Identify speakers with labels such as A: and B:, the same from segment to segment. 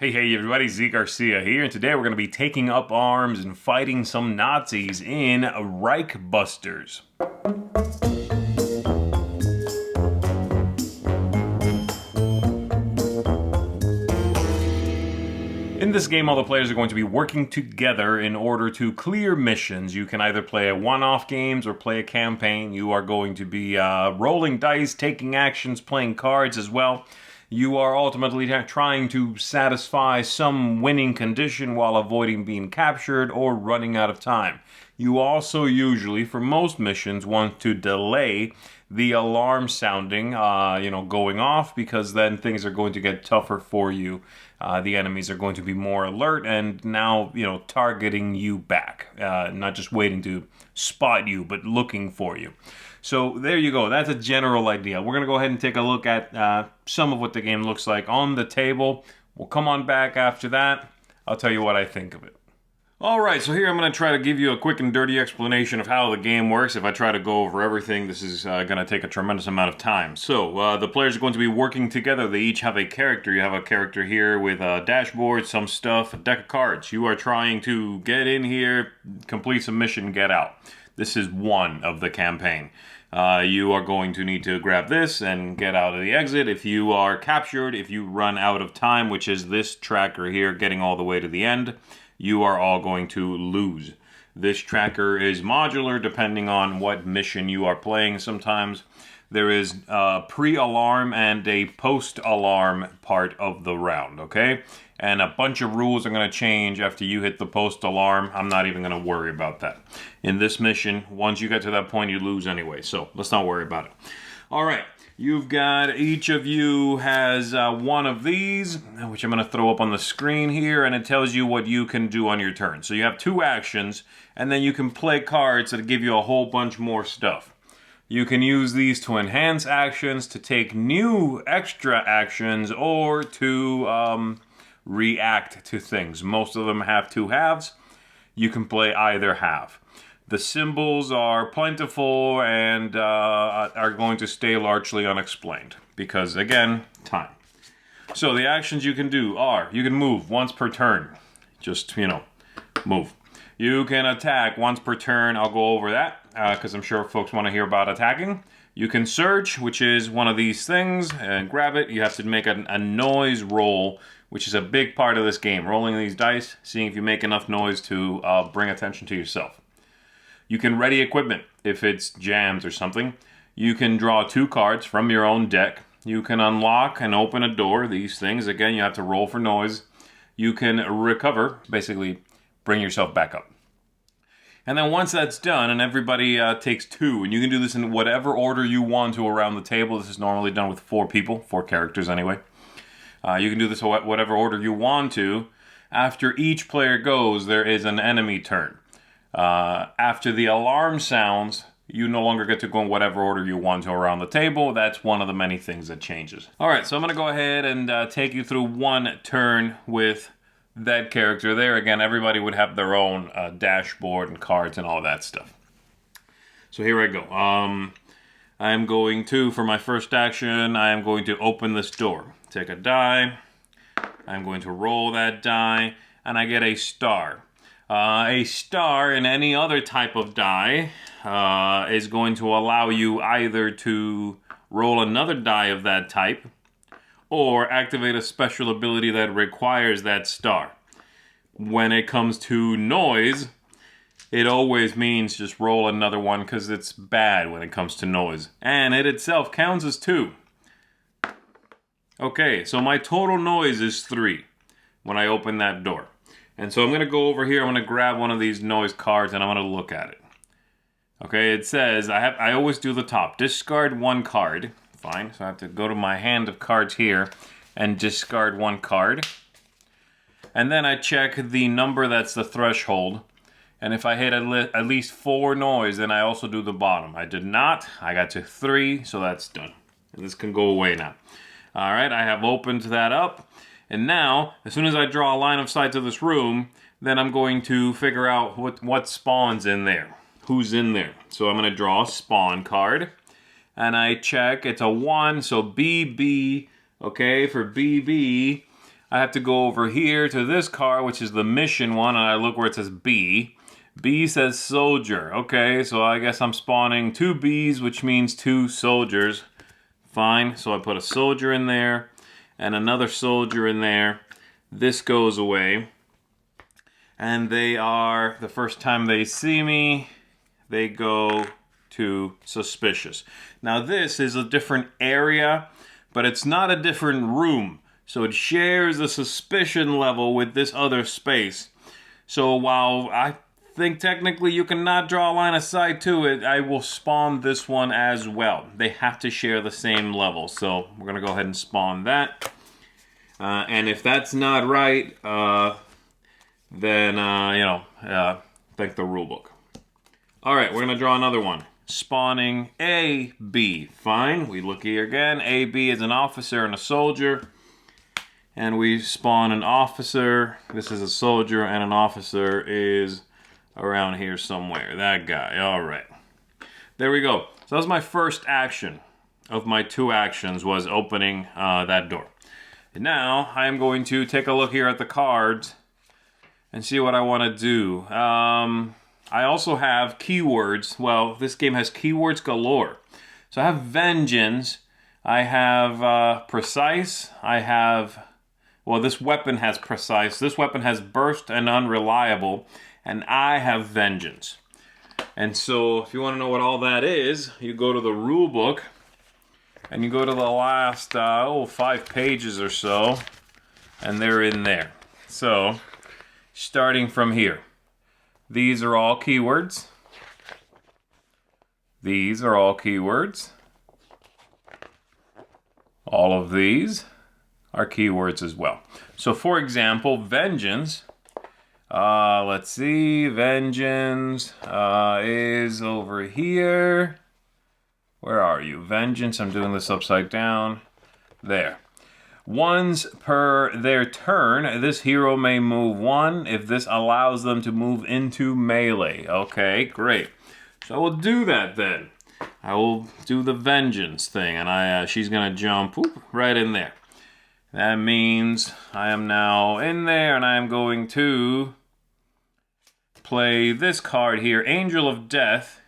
A: Hey everybody, Garcia here, and today we're going to be taking up arms and fighting some Nazis in Reichbusters. In this game, all the players are going to be working together in order to clear missions. You can either play a one-off games or play a campaign. You are going to be rolling dice, taking actions, playing cards as well. You are ultimately trying to satisfy some winning condition while avoiding being captured or running out of time. You also usually, for most missions, want to delay the alarm sounding, going off, because then things are going to get tougher for you. The enemies are going to be more alert and now, targeting you back, not just waiting to spot you, but looking for you. So there you go. That's a general idea. We're going to go ahead and take a look at some of what the game looks like on the table. We'll come on back after that. I'll tell you what I think of it. Alright, so here I'm going to try to give you a quick and dirty explanation of how the game works. If I try to go over everything, this is going to take a tremendous amount of time. So, the players are going to be working together. They each have a character. You have a character here with a dashboard, some stuff, a deck of cards. You are trying to get in here, complete some mission, get out. This is one of the campaign. You are going to need to grab this and get out of the exit. If you are captured, if you run out of time, which is this tracker here, getting all the way to the end, you are all going to lose. This tracker is modular depending on what mission you are playing. Sometimes there is a pre-alarm and a post-alarm part of the round, okay? And a bunch of rules are going to change after you hit the post-alarm. I'm not even going to worry about that. In this mission, once you get to that point, you lose anyway. So let's not worry about it. All right. You've got, each of you has one of these, which I'm going to throw up on the screen here, and it tells you what you can do on your turn. So you have two actions, and then you can play cards that give you a whole bunch more stuff. You can use these to enhance actions, to take new extra actions, or to react to things. Most of them have two halves. You can play either half. The symbols are plentiful and are going to stay largely unexplained because, again, time. So the actions you can do are, you can move once per turn. Just, move. You can attack once per turn. I'll go over that because I'm sure folks want to hear about attacking. You can search, which is one of these things, and grab it. You have to make a noise roll, which is a big part of this game. Rolling these dice, seeing if you make enough noise to bring attention to yourself. You can ready equipment if it's jammed or something. You can draw two cards from your own deck. You can unlock and open a door, these things. Again, you have to roll for noise. You can recover, basically bring yourself back up. And then once that's done, and everybody takes two, and you can do this in whatever order you want to around the table. This is normally done with 4 people, 4 characters anyway. You can do this in whatever order you want to. After each player goes, there is an enemy turn. After the alarm sounds, you no longer get to go in whatever order you want to around the table. That's one of the many things that changes. Alright, so I'm going to go ahead and take you through one turn with that character there. Again, everybody would have their own dashboard and cards and all that stuff. So here I go. I'm going to, for my first action, I am going to open this door. Take a die. I'm going to roll that die, and I get a star. A star in any other type of die is going to allow you either to roll another die of that type or activate a special ability that requires that star. When it comes to noise, it always means just roll another one because it's bad when it comes to noise. And it itself counts as 2. Okay, so my total noise is 3 when I open that door. And so I'm going to go over here, I'm going to grab one of these noise cards and I'm going to look at it. Okay, it says, I always do the top. Discard 1 card. Fine, so I have to go to my hand of cards here and discard 1 card. And then I check the number that's the threshold. And if I hit at least 4 noise, then I also do the bottom. I did not. I got to 3, so that's done. And this can go away now. Alright, I have opened that up. And now, as soon as I draw a line of sight to this room, then I'm going to figure out what spawns in there. Who's in there? So I'm going to draw a spawn card. And I check, it's a 1, so BB, okay, for BB, I have to go over here to this card, which is the mission one, and I look where it says B. B says soldier. Okay, so I guess I'm spawning 2 Bs, which means 2 soldiers. Fine, so I put a soldier in there and another soldier in there. This goes away. And they are, the first time they see me, they go to suspicious. Now this is a different area, but it's not a different room. So it shares the suspicion level with this other space. So while I think technically you cannot draw a line of sight to it, I will spawn this one as well. They have to share the same level. So we're going to go ahead and spawn that. And if that's not right, then, thank the rule book. All right, we're going to draw another one. Spawning A, B. Fine, we look here again. A, B is an officer and a soldier. And we spawn an officer. This is a soldier, and an officer is around here somewhere. That guy. All right. There we go. So that was my first action of my 2 actions, was opening that door. And now I am going to take a look here at the cards and see what I want to do. I also have keywords. Well, this game has keywords galore. So I have vengeance. I have precise. I have... Well, this weapon has precise. This weapon has burst and unreliable. And I have vengeance. And so if you want to know what all that is, you go to the rule book. And you go to the last 5 pages or so. And they're in there. So, starting from here. These are all keywords. These are all keywords. All of these are keywords as well. So for example, vengeance. Let's see, vengeance is over here. Where are you? Vengeance, I'm doing this upside down. There. Once per their turn, this hero may move 1 if this allows them to move into melee. Okay, great. So I will do that then. I will do the vengeance thing, and she's gonna jump right in there. That means I am now in there, and I am going to play this card here. Angel of Death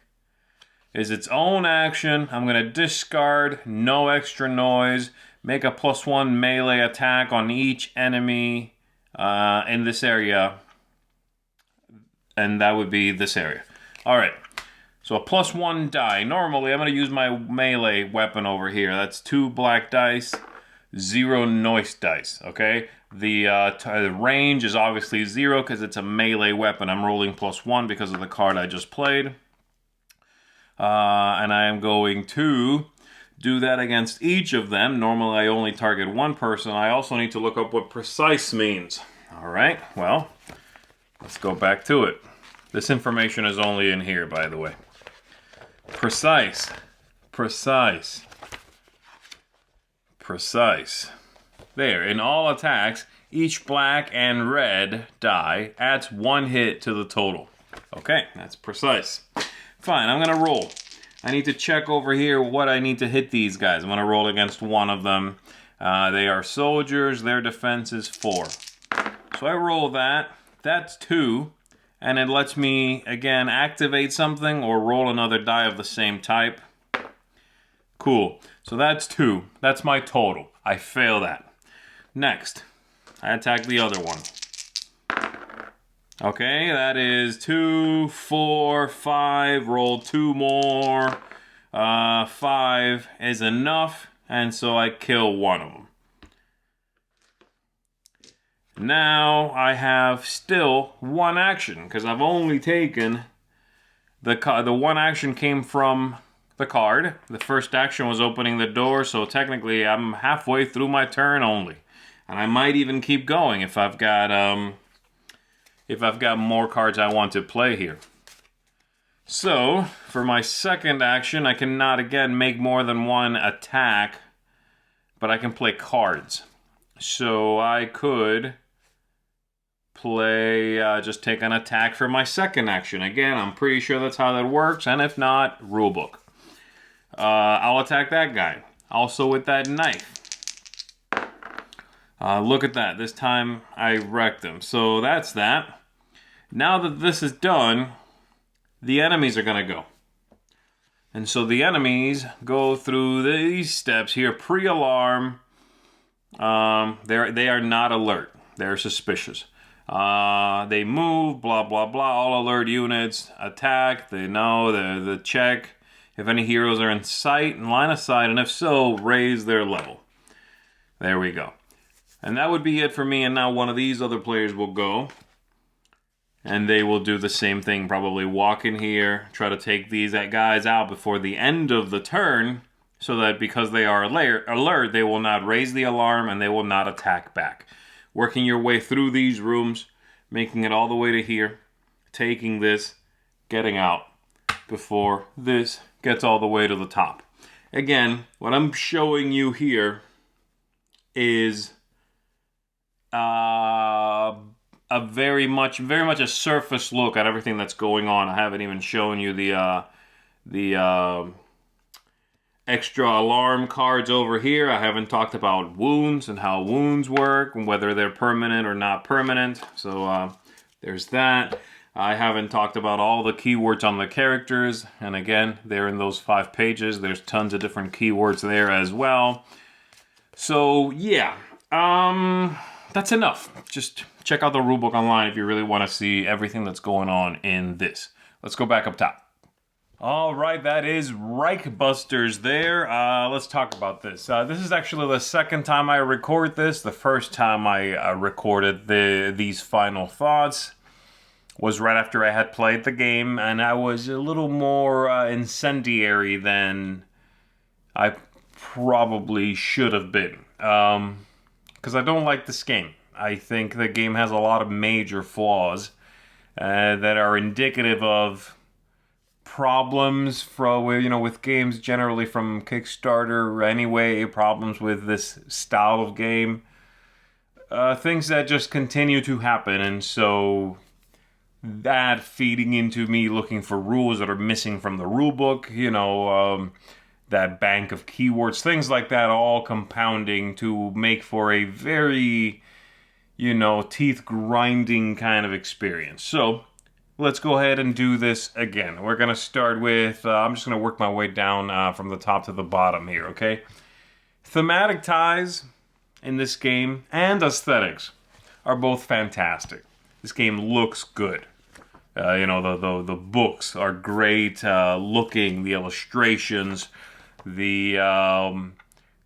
A: is its own action. I'm going to discard, no extra noise, make a +1 melee attack on each enemy in this area. And that would be this area. All right. So a +1 die. Normally, I'm going to use my melee weapon over here. That's 2 black dice. 0 noise dice, okay? The range is obviously 0 because it's a melee weapon. I'm rolling +1 because of the card I just played. And I am going to do that against each of them. Normally I only target 1 person. I also need to look up what precise means. All right, well, let's go back to it. This information is only in here, by the way. Precise. Precise. Precise. There, in all attacks, each black and red die adds 1 hit to the total. Okay, that's precise. Fine, I'm gonna roll. I need to check over here what I need to hit these guys. I'm gonna roll against 1 of them. They are soldiers, their defense is 4. So I roll that, that's 2, and it lets me, again, activate something or roll another die of the same type. Cool. So that's 2. That's my total. I fail that. Next, I attack the other one. Okay, that is 2, 4, 5. Roll 2 more. 5 is enough, and so I kill 1 of them. Now I have still 1 action because I've only taken the 1 action came from the card. The first action was opening the door, so technically I'm halfway through my turn only. And I might even keep going if I've got more cards I want to play here. So, for my second action, I cannot again make more than 1 attack, but I can play cards. So I could play, just take an attack for my second action. Again, I'm pretty sure that's how that works, and if not, rulebook. I'll attack that guy. Also with that knife. Look at that. This time I wrecked them. So that's that. Now that this is done, the enemies are going to go. And so the enemies go through these steps here. Pre-alarm. They are not alert. They're suspicious. They move, blah, blah, blah. All alert units attack. They know the check. If any heroes are in sight, in line of sight, and if so, raise their level. There we go. And that would be it for me. And now one of these other players will go. And they will do the same thing. Probably walk in here. Try to take these guys out before the end of the turn. So that because they are alert, they will not raise the alarm and they will not attack back. Working your way through these rooms. Making it all the way to here. Taking this. Getting out. Before this gets all the way to the top. Again, what I'm showing you here is a very much a surface look at everything that's going on. I haven't even shown you the extra alarm cards over here. I haven't talked about wounds and how wounds work and whether they're permanent or not permanent. So there's that. I haven't talked about all the keywords on the characters. And again, they're in those 5 pages. There's tons of different keywords there as well. So yeah, that's enough. Just check out the rulebook online if you really want to see everything that's going on in this. Let's go back up top. All right, that is Reichbusters there. Let's talk about this. This is actually the second time I record this. The first time I recorded these final thoughts was right after I had played the game, and I was a little more incendiary than I probably should have been. Because I don't like this game. I think the game has a lot of major flaws that are indicative of problems with games generally from Kickstarter anyway, problems with this style of game. Things that just continue to happen, and so that feeding into me looking for rules that are missing from the rulebook, that bank of keywords, things like that, all compounding to make for a very, teeth-grinding kind of experience. So, let's go ahead and do this again. We're going to start with, I'm just going to work my way down from the top to the bottom here, okay? Thematic ties in this game and aesthetics are both fantastic. This game looks good. The books are great looking, the illustrations, the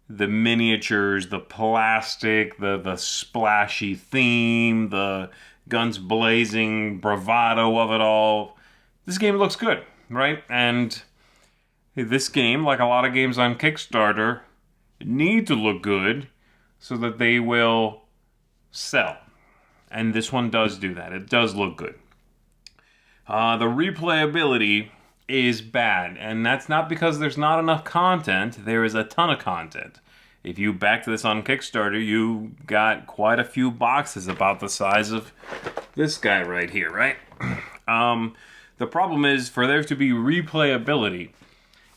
A: miniatures, the plastic, the splashy theme, the guns blazing, bravado of it all. This game looks good, right? And this game, like a lot of games on Kickstarter, need to look good so that they will sell. And this one does do that. It does look good. The replayability is bad, and that's not because there's not enough content. There is a ton of content. If you backed this on Kickstarter, you got quite a few boxes about the size of this guy right here, right? The problem is, for there to be replayability,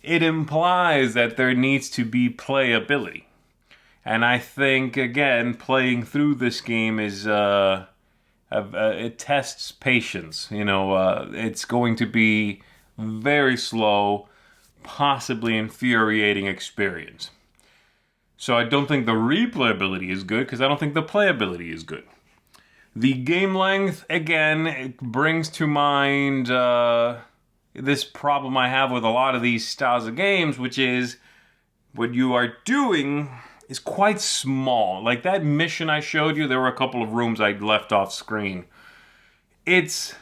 A: it implies that there needs to be playability. And I think, again, playing through this game is... it tests patience. It's going to be very slow, possibly infuriating experience. So I don't think the replayability is good because I don't think the playability is good. The game length, again, it brings to mind this problem I have with a lot of these styles of games, which is what you are doing is quite small. Like that mission I showed you, there were a couple of rooms I left off screen. It's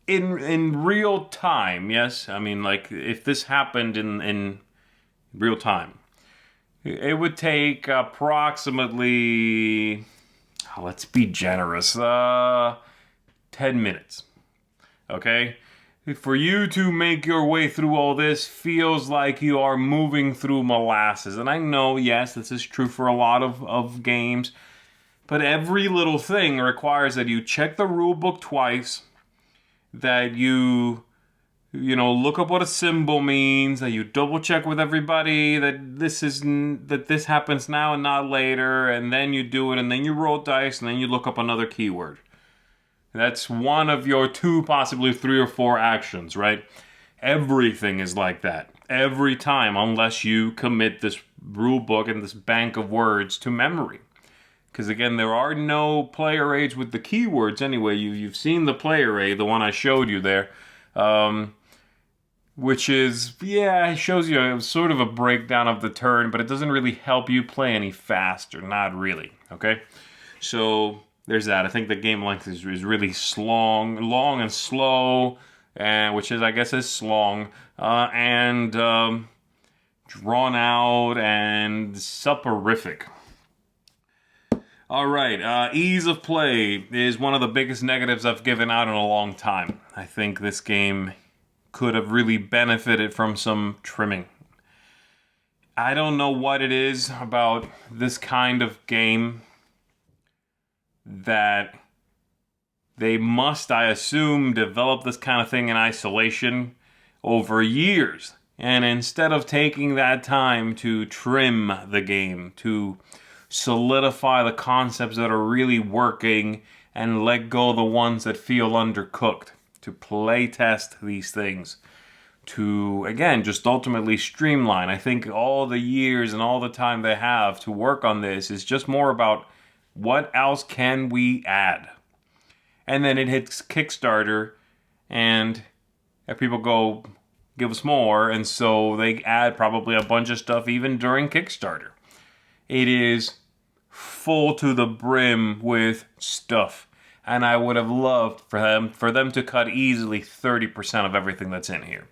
A: in real time, yes? I mean, like, if this happened in real time, it would take approximately, let's be generous, 10 minutes, okay? For you to make your way through all this feels like you are moving through molasses. And I know, yes, this is true for a lot of games, but every little thing requires that you check the rule book twice, that you look up what a symbol means, that you double check with everybody that this happens now and not later, and then you do it, and then you roll dice, and then you look up another keyword. That's one of your 2, possibly 3 or 4 actions, right? Everything is like that. Every time, unless you commit this rule book and this bank of words to memory. Because again, there are no player aids with the keywords anyway. You've seen the player aid, the one I showed you there. Which is, it shows you sort of a breakdown of the turn, but it doesn't really help you play any faster. Not really, okay? So there's that. I think the game length is really long and slow, which is, I guess, is slong, and drawn out and soporific. All right, ease of play is one of the biggest negatives I've given out in a long time. I think this game could have really benefited from some trimming. I don't know what it is about this kind of game that they must, I assume, develop this kind of thing in isolation over years. And instead of taking that time to trim the game, to solidify the concepts that are really working and let go the ones that feel undercooked, to play test these things, to, again, just ultimately streamline. I think all the years and all the time they have to work on this is just more about what else can we add. And then it hits Kickstarter, and people go, give us more, and so they add probably a bunch of stuff even during Kickstarter. It is full to the brim with stuff. And I would have loved for them to cut easily 30% of everything that's in here.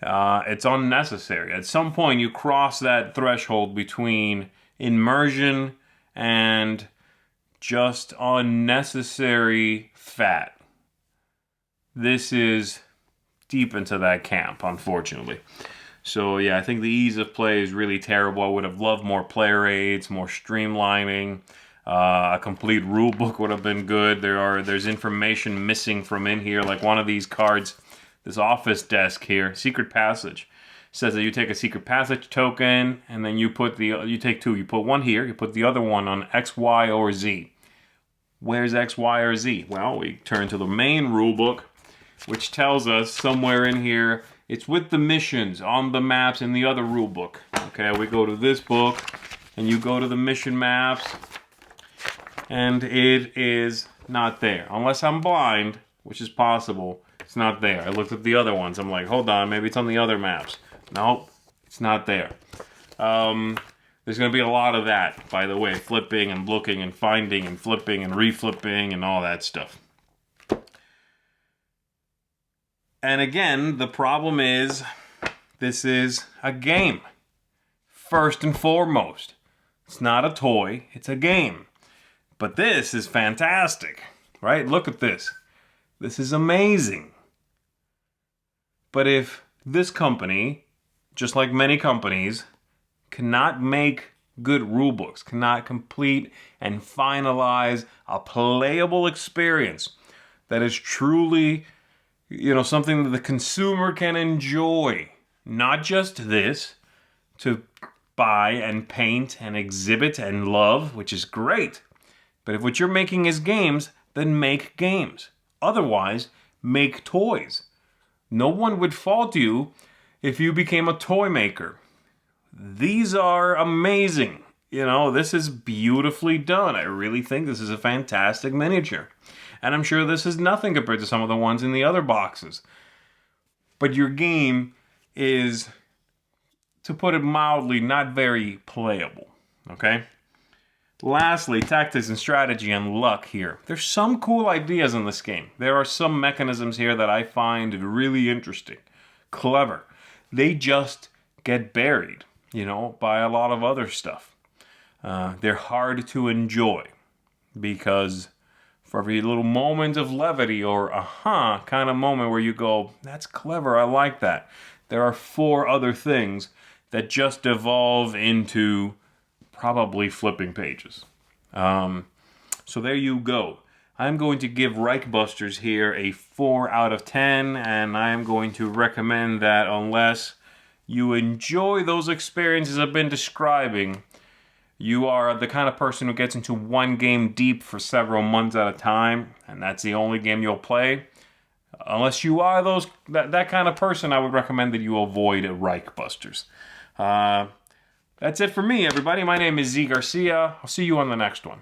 A: It's unnecessary. At some point, you cross that threshold between immersion and just unnecessary fat. This is deep into that camp, unfortunately. So yeah, I think the ease of play is really terrible. I would have loved more player aids, more streamlining. A complete rule book would have been good. There's information missing from in here, like one of these cards, this office desk here, secret passage, says that you take a secret passage token, and then you take 2. You put one here, you put the other one on X, Y, or Z. Where's X, Y, or Z? Well, we turn to the main rule book, which tells us somewhere in here, it's with the missions on the maps in the other rule book. Okay, we go to this book, and you go to the mission maps, and it is not there. Unless I'm blind, which is possible, it's not there. I looked at the other ones. I'm like, hold on, maybe it's on the other maps. Nope, it's not there. There's going to be a lot of that, by the way, flipping and looking and finding and flipping and reflipping and all that stuff. And again, the problem is, this is a game. First and foremost. It's not a toy, it's a game. But this is fantastic, right? Look at this. This is amazing. But if this company, just like many companies, cannot make good rulebooks, cannot complete and finalize a playable experience that is truly, something that the consumer can enjoy, not just this, to buy and paint and exhibit and love, which is great. But if what you're making is games, then make games. Otherwise, make toys. No one would fault you if you became a toy maker. These are amazing. This is beautifully done. I really think this is a fantastic miniature. And I'm sure this is nothing compared to some of the ones in the other boxes. But your game is, to put it mildly, not very playable. Okay? Lastly, tactics and strategy and luck here. There's some cool ideas in this game. There are some mechanisms here that I find really interesting, clever. They just get buried, by a lot of other stuff. They're hard to enjoy because for every little moment of levity or aha kind of moment where you go, that's clever, I like that, there are 4 other things that just evolve into probably flipping pages. So there you go. I'm going to give Reichbusters here a 4 out of 10, and I am going to recommend that unless you enjoy those experiences I've been describing, you are the kind of person who gets into one game deep for several months at a time, and that's the only game you'll play. Unless you are that kind of person, I would recommend that you avoid Reichbusters. That's it for me, everybody. My name is Z Garcia. I'll see you on the next one.